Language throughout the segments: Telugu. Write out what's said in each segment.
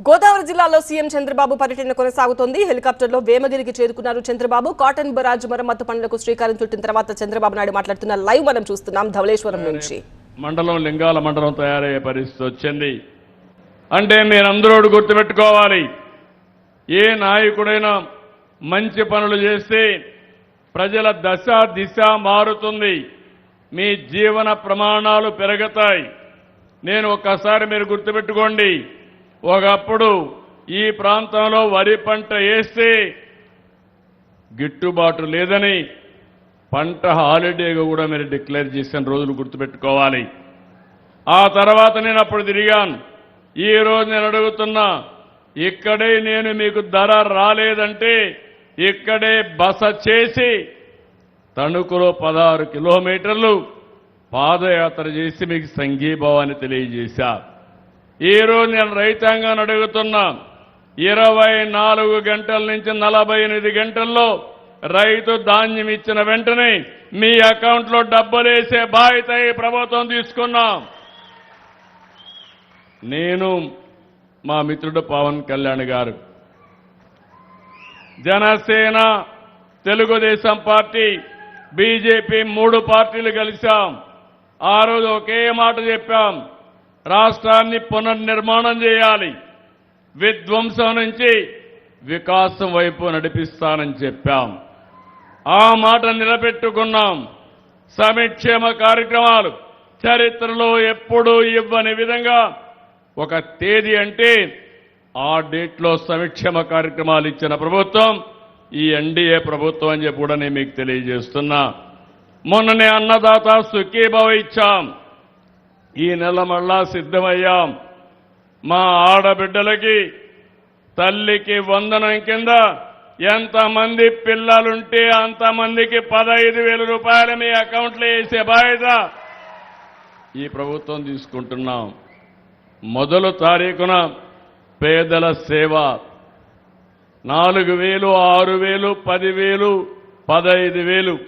గోదావరి జిల్లాలో సీఎం చంద్రబాబు పర్యటన కొనసాగుతోంది. హెలికాప్టర్లో వేమగిరికి చేరుకున్నారు చంద్రబాబు. కాటన్ బరాజ్ మరమ్మతు పనులకు శ్రీకారం చుట్టిన తర్వాత చంద్రబాబు నాయుడు మాట్లాడుతున్న లైవ్ మనం చూస్తున్నాం ధవళేశ్వరం నుంచి. మండలం లింగాల మండలం తయారయ్యే పరిస్థితి వచ్చింది అంటే మీరందరూ గుర్తుపెట్టుకోవాలి, ఏ నాయకుడైనా మంచి పనులు చేస్తే ప్రజల దశ దిశ మారుతుంది, మీ జీవన ప్రమాణాలు పెరుగుతాయి. నేను ఒక్కసారి మీరు గుర్తుపెట్టుకోండి, ఒకప్పుడు ఈ ప్రాంతంలో వరి పంట వేస్తే గిట్టుబాటు లేదని పంట హాలిడేగా కూడా మీరు డిక్లేర్ చేసిన రోజులు గుర్తుపెట్టుకోవాలి. ఆ తర్వాత నేను అప్పుడు తిరిగాను. ఈ రోజు నేను అడుగుతున్నా, ఇక్కడే నేను మీకు ధర రాలేదంటే ఇక్కడే బస చేసి తణుకులో 16 కిలోమీటర్లు పాదయాత్ర చేసి మీకు సంఘీభావాన్ని తెలియజేశా. ఈ రోజు నేను రైతాంగాన్ని అడుగుతున్నా, 24 గంటల నుంచి 48 గంటల్లో రైతు ధాన్యం ఇచ్చిన వెంటనే మీ అకౌంట్లో డబ్బులు వేసే బాధ్యత ఈ ప్రభుత్వం తీసుకున్నాం. నేను మా మిత్రుడు పవన్ కళ్యాణ్ గారు, జనసేన, తెలుగుదేశం పార్టీ, బీజేపీ 3 పార్టీలు కలిశాం. ఆ రోజు ఒకే మాట చెప్పాం, రాష్ట్రాన్ని పునర్నిర్మాణం చేయాలి, విధ్వంసం నుంచి వికాసం వైపు నడిపిస్తానని చెప్పాం. ఆ మాట నిలబెట్టుకున్నాం. సంక్షేమ కార్యక్రమాలు చరిత్రలో ఎప్పుడూ ఇవ్వని విధంగా ఒక తేదీ అంటే ఆ డేట్లో సంక్షేమ కార్యక్రమాలు ఇచ్చిన ప్రభుత్వం ఈ ఎన్డీఏ ప్రభుత్వం అని చెప్పి కూడా నేను మీకు తెలియజేస్తున్నా. మొన్ననే అన్నదాత సుఖీభవ ఇచ్చాం. ఈ నెల మళ్ళా సిద్ధమయ్యాం. మా ఆడబిడ్డలకి తల్లికి వందనం కింద ఎంతమంది పిల్లలుంటే అంతమందికి 15,000 రూపాయలు మీ అకౌంట్లో వేసే బాధ్యత ఈ ప్రభుత్వం తీసుకుంటున్నాం. మొదలు తారీఖున పేదల సేవ 4,000, 6,000, 10,000, 15,000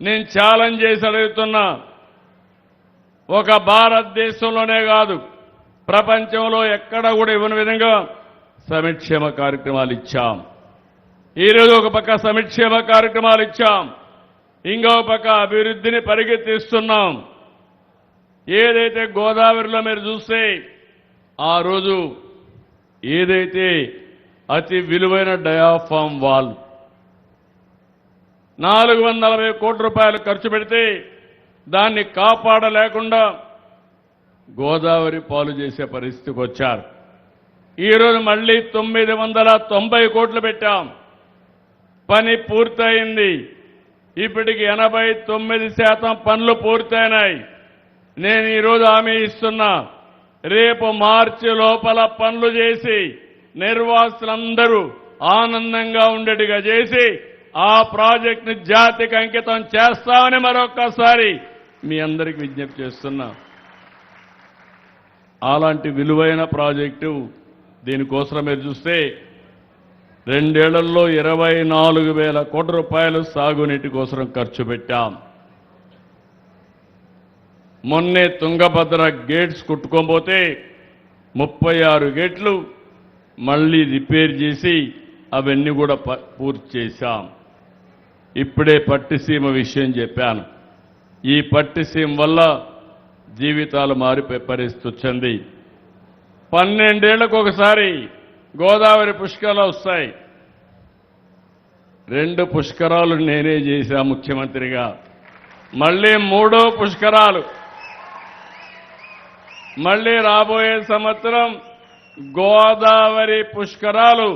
నేను ఛాలెంజ్ చేసి అడుగుతున్నా. ఒక భారతదేశంలోనే కాదు, ప్రపంచంలో ఎక్కడ కూడా ఇవ్వని విధంగా సంక్షేమ కార్యక్రమాలు ఇచ్చాం. ఈరోజు ఒక పక్క సంక్షేమ కార్యక్రమాలు ఇచ్చాం, ఇంకో పక్క అభివృద్ధిని పరిగెత్తిస్తున్నాం. ఏదైతే గోదావరిలో మీరు చూస్తే ఆ రోజు ఏదైతే అతి విలువైన డయాఫామ్ వాల్ 440 కోట్ల రూపాయలు ఖర్చు పెడితే దాన్ని కాపాడలేకుండా గోదావరి పాలు చేసే పరిస్థితికి వచ్చారు. ఈరోజు మళ్ళీ 990 కోట్లు పెట్టాం. పని పూర్తయింది. ఇప్పటికి 89% పనులు పూర్తయినాయి. నేను ఈరోజు హామీ ఇస్తున్నా, రేపు మార్చి లోపల పనులు చేసి నిర్వాసులందరూ ఆనందంగా ఉండేట్టుగా చేసి ఆ ప్రాజెక్టును జాతికి అంకితం చేస్తామని మరొక్కసారి మీ అందరికీ విజ్ఞప్తి చేస్తున్నా. అలాంటి విలువైన ప్రాజెక్టు దీనికోసం మీరు చూస్తే 2 ఏళ్లలో 24,000 కోట్ల రూపాయలు సాగునీటి కోసం ఖర్చు పెట్టాం. మొన్నే తుంగభద్ర గేట్స్ కుట్టుకోబోతే 36 గేట్లు మళ్ళీ రిపేర్ చేసి అవన్నీ కూడా పూర్తి చేశాం. ఇప్పుడే పట్టిసీమ విషయం చెప్పాను. ఈ పట్టిసీమ వల్ల జీవితాలు మారిపోయే పరిస్థితి వచ్చింది. 12 ఏళ్లకు ఒకసారి గోదావరి పుష్కరాలు వస్తాయి. 2 పుష్కరాలు నేనే చేశా ముఖ్యమంత్రిగా. మళ్ళీ 3వ పుష్కరాలు మళ్ళీ రాబోయే సంవత్సరం గోదావరి పుష్కరాలు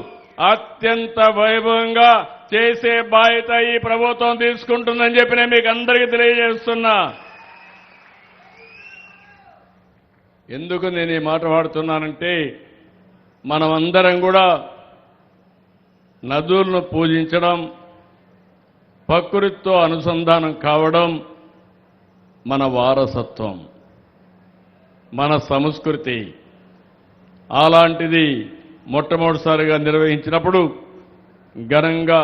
అత్యంత వైభవంగా చేసే బాధ్యత ఈ ప్రభుత్వం తీసుకుంటుందని చెప్పి నేను మీకు అందరికీ తెలియజేస్తున్నా. ఎందుకు నేను ఈ మాట వాడుతున్నానంటే, మనమందరం కూడా నదులను పూజించడం, ప్రకృతితో అనుసంధానం కావడం మన వారసత్వం, మన సంస్కృతి. అలాంటిది మొట్టమొదటిసారిగా నిర్వహించినప్పుడు ఘనంగా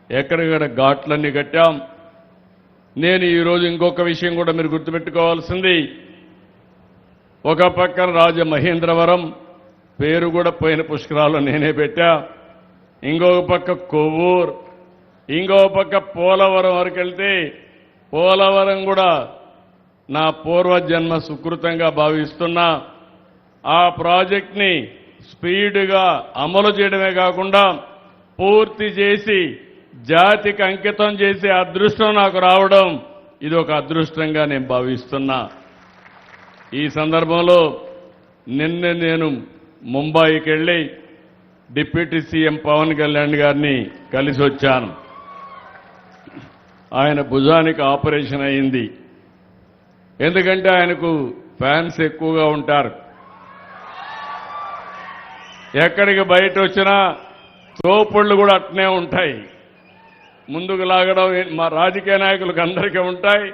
ఎక్కడికక్కడ ఘాట్లన్నీ కట్టాం. నేను ఈరోజు ఇంకొక విషయం కూడా మీరు గుర్తుపెట్టుకోవాల్సింది, ఒక పక్కన రాజమహేంద్రవరం, పేరు కూడా పోయిన పుష్కరాల్లో నేనే పెట్టా. ఇంకొక పక్క కొవ్వూరు, ఇంకొక పక్క పోలవరం వరకు వెళ్తే పోలవరం కూడా నా పూర్వజన్మ సుకృతంగా భావిస్తున్నా. ఆ ప్రాజెక్ట్ని స్పీడ్గా అమలు చేయడమే కాకుండా పూర్తి చేసి జాతికి అంకితం చేసే అదృష్టం నాకు రావడం ఇది ఒక అదృష్టంగా నేను భావిస్తున్నా. ఈ సందర్భంలో నిన్న నేను ముంబైకి వెళ్ళి డిప్యూటీ సీఎం పవన్ కళ్యాణ్ గారిని కలిసి వచ్చాను. ఆయన భుజానికి ఆపరేషన్ అయింది. ఎందుకంటే ఆయనకు ఫ్యాన్స్ ఎక్కువగా ఉంటారు. ఎక్కడికి బయట వచ్చినా తోపుళ్ళు కూడా అట్నే ఉంటాయి. ముందుకు లాగడం మా రాజకీయ నాయకులకు అందరికీ ఉంటాయి,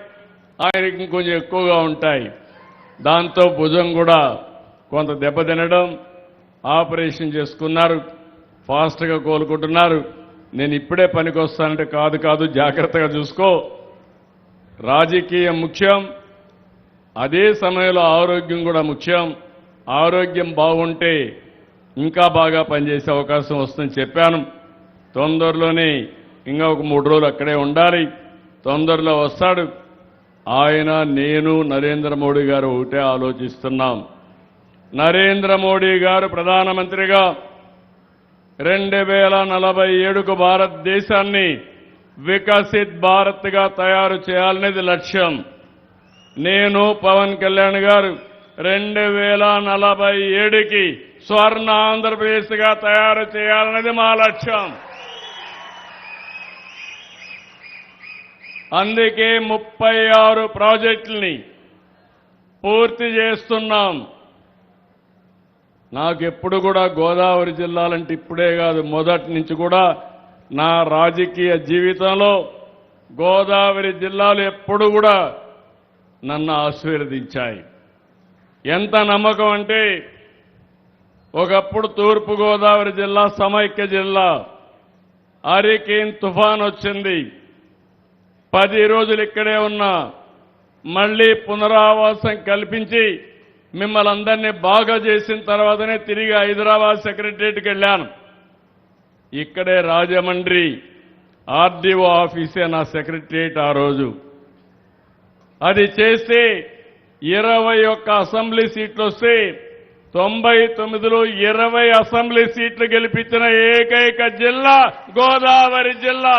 ఆయనకి ఇంకొంచెం ఎక్కువగా ఉంటాయి. దాంతో భుజం కూడా కొంత దెబ్బతినడం, ఆపరేషన్ చేసుకున్నారు, ఫాస్ట్గా కోలుకుంటున్నారు. నేను ఇప్పుడే పనికి వస్తానంటే కాదు జాగ్రత్తగా చూసుకో. రాజకీయం ముఖ్యం, అదే సమయంలో ఆరోగ్యం కూడా ముఖ్యం. ఆరోగ్యం బాగుంటే ఇంకా బాగా పనిచేసే అవకాశం వస్తుందని చెప్పాను. తొందరలోనే ఇంకా ఒక 3 రోజులు అక్కడే ఉండాలి. తొందరలో వస్తాడు. ఆయన, నేను, నరేంద్ర మోడీ గారు ఒకటే ఆలోచిస్తున్నాం. నరేంద్ర మోడీ గారు ప్రధానమంత్రిగా 2047కు భారతదేశాన్ని వికసిత్ భారత్గా తయారు చేయాలనేది లక్ష్యం. నేను, పవన్ కళ్యాణ్ గారు 2047కి స్వర్ణ ఆంధ్రప్రదేశ్గా తయారు చేయాలనేది మా లక్ష్యం. అందుకే 36 ప్రాజెక్టుల్ని పూర్తి చేస్తున్నాం. నాకెప్పుడు కూడా గోదావరి జిల్లాలంటే ఇప్పుడే కాదు, మొదటి నుంచి కూడా నా రాజకీయ జీవితంలో గోదావరి జిల్లాలు ఎప్పుడు కూడా నన్ను ఆశీర్వదించాయి. ఎంత నమ్మకం అంటే ఒకప్పుడు తూర్పు గోదావరి జిల్లా సమైక్య జిల్లా. హరికేన్ తుఫాన్ వచ్చింది, 10 రోజులు ఇక్కడే ఉన్నా. మళ్లీ పునరావాసం కల్పించి మిమ్మల్ని అందరినీ బాగా చేసిన తర్వాతనే తిరిగి హైదరాబాద్ సెక్రటరియట్కి వెళ్ళాను. ఇక్కడే రాజమండ్రి ఆర్డీఓ ఆఫీసే నా సెక్రటరియట్ ఆ రోజు. అది చేస్తే 21 అసెంబ్లీ సీట్లు వస్తే 99లో 20 అసెంబ్లీ సీట్లు గెలిపించిన ఏకైక జిల్లా గోదావరి జిల్లా.